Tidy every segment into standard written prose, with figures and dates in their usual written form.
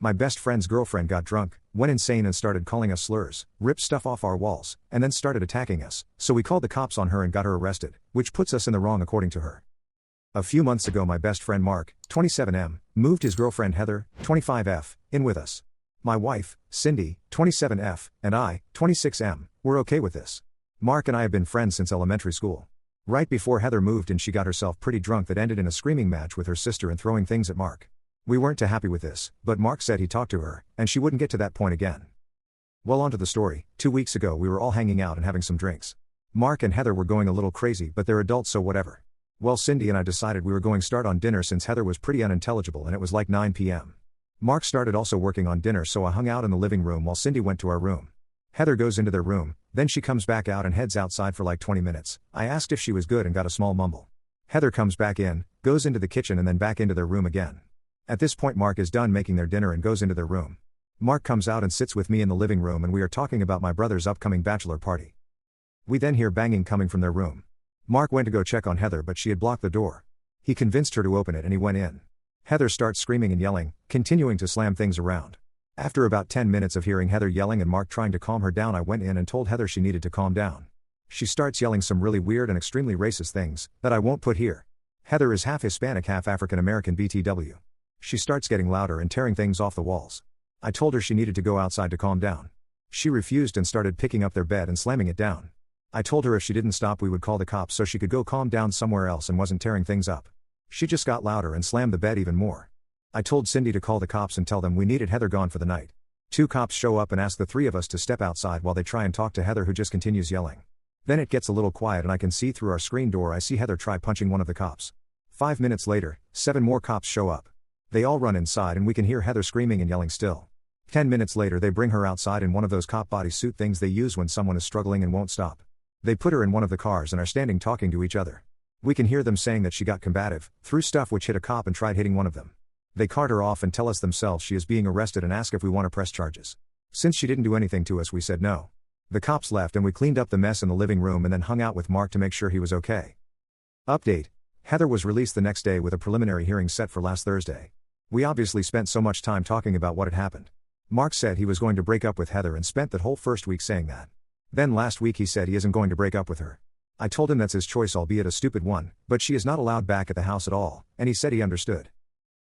My best friend's girlfriend got drunk, went insane and started calling us slurs, ripped stuff off our walls, and then started attacking us, so we called the cops on her and got her arrested, which puts us in the wrong according to her. A few months ago my best friend Mark, 27M, moved his girlfriend Heather, 25F, in with us. My wife, Cindy, 27F, and I, 26M, were okay with this. Mark and I have been friends since elementary school. Right before Heather moved in she got herself pretty drunk that ended in a screaming match with her sister and throwing things at Mark. We weren't too happy with this, but Mark said he talked to her, and she wouldn't get to that point again. Well, on to the story. 2 weeks ago we were all hanging out and having some drinks. Mark and Heather were going a little crazy but they're adults so whatever. Well, Cindy and I decided we were going to start on dinner since Heather was pretty unintelligible and it was like 9 p.m. Mark started also working on dinner so I hung out in the living room while Cindy went to our room. Heather goes into their room, then she comes back out and heads outside for like 20 minutes. I asked if she was good and got a small mumble. Heather comes back in, goes into the kitchen and then back into their room again. At this point Mark is done making their dinner and goes into their room. Mark comes out and sits with me in the living room and we are talking about my brother's upcoming bachelor party. We then hear banging coming from their room. Mark went to go check on Heather but she had blocked the door. He convinced her to open it and he went in. Heather starts screaming and yelling, continuing to slam things around. After about 10 minutes of hearing Heather yelling and Mark trying to calm her down I went in and told Heather she needed to calm down. She starts yelling some really weird and extremely racist things, that I won't put here. Heather is half Hispanic half African American BTW. She starts getting louder and tearing things off the walls. I told her she needed to go outside to calm down. She refused and started picking up their bed and slamming it down. I told her if she didn't stop we would call the cops so she could go calm down somewhere else and wasn't tearing things up. She just got louder and slammed the bed even more. I told Cindy to call the cops and tell them we needed Heather gone for the night. 2 cops show up and ask the 3 of us to step outside while they try and talk to Heather who just continues yelling. Then it gets a little quiet and I can see through our screen door I see Heather try punching one of the cops. 5 minutes later, 7 more cops show up. They all run inside and we can hear Heather screaming and yelling still. 10 minutes later they bring her outside in one of those cop bodysuit things they use when someone is struggling and won't stop. They put her in one of the cars and are standing talking to each other. We can hear them saying that she got combative, threw stuff which hit a cop and tried hitting one of them. They cart her off and tell us themselves she is being arrested and ask if we want to press charges. Since she didn't do anything to us we said no. The cops left and we cleaned up the mess in the living room and then hung out with Mark to make sure he was okay. Update. Heather was released the next day with a preliminary hearing set for last Thursday. We obviously spent so much time talking about what had happened. Mark said he was going to break up with Heather and spent that whole first week saying that. Then last week he said he isn't going to break up with her. I told him that's his choice albeit a stupid one, but she is not allowed back at the house at all, and he said he understood.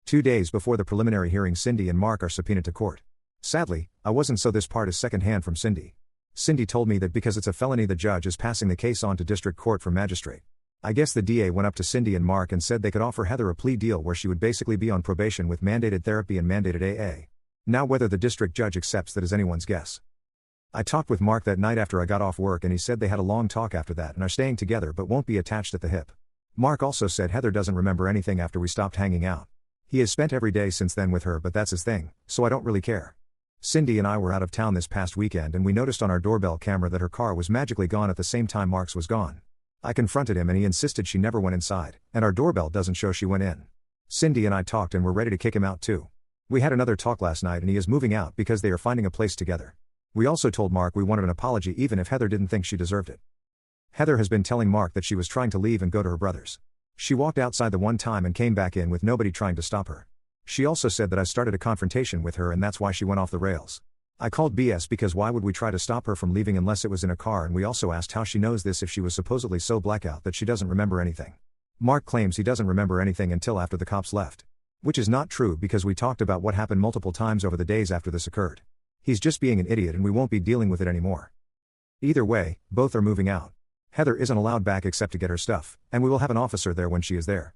2 days before the preliminary hearing Cindy and Mark are subpoenaed to court. Sadly, I wasn't so this part is secondhand from Cindy. Cindy told me that because it's a felony the judge is passing the case on to district court for magistrate. I guess the DA went up to Cindy and Mark and said they could offer Heather a plea deal where she would basically be on probation with mandated therapy and mandated AA. Now whether the district judge accepts that is anyone's guess. I talked with Mark that night after I got off work and he said they had a long talk after that and are staying together but won't be attached at the hip. Mark also said Heather doesn't remember anything after we stopped hanging out. He has spent every day since then with her but that's his thing, so I don't really care. Cindy and I were out of town this past weekend and we noticed on our doorbell camera that her car was magically gone at the same time Mark's was gone. I confronted him and he insisted she never went inside, and our doorbell doesn't show she went in. Cindy and I talked and were ready to kick him out too. We had another talk last night and he is moving out because they are finding a place together. We also told Mark we wanted an apology even if Heather didn't think she deserved it. Heather has been telling Mark that she was trying to leave and go to her brother's. She walked outside the one time and came back in with nobody trying to stop her. She also said that I started a confrontation with her and that's why she went off the rails. I called BS because why would we try to stop her from leaving unless it was in a car, and we also asked how she knows this if she was supposedly so blackout that she doesn't remember anything. Mark claims he doesn't remember anything until after the cops left. Which is not true because we talked about what happened multiple times over the days after this occurred. He's just being an idiot and we won't be dealing with it anymore. Either way, both are moving out. Heather isn't allowed back except to get her stuff, and we will have an officer there when she is there.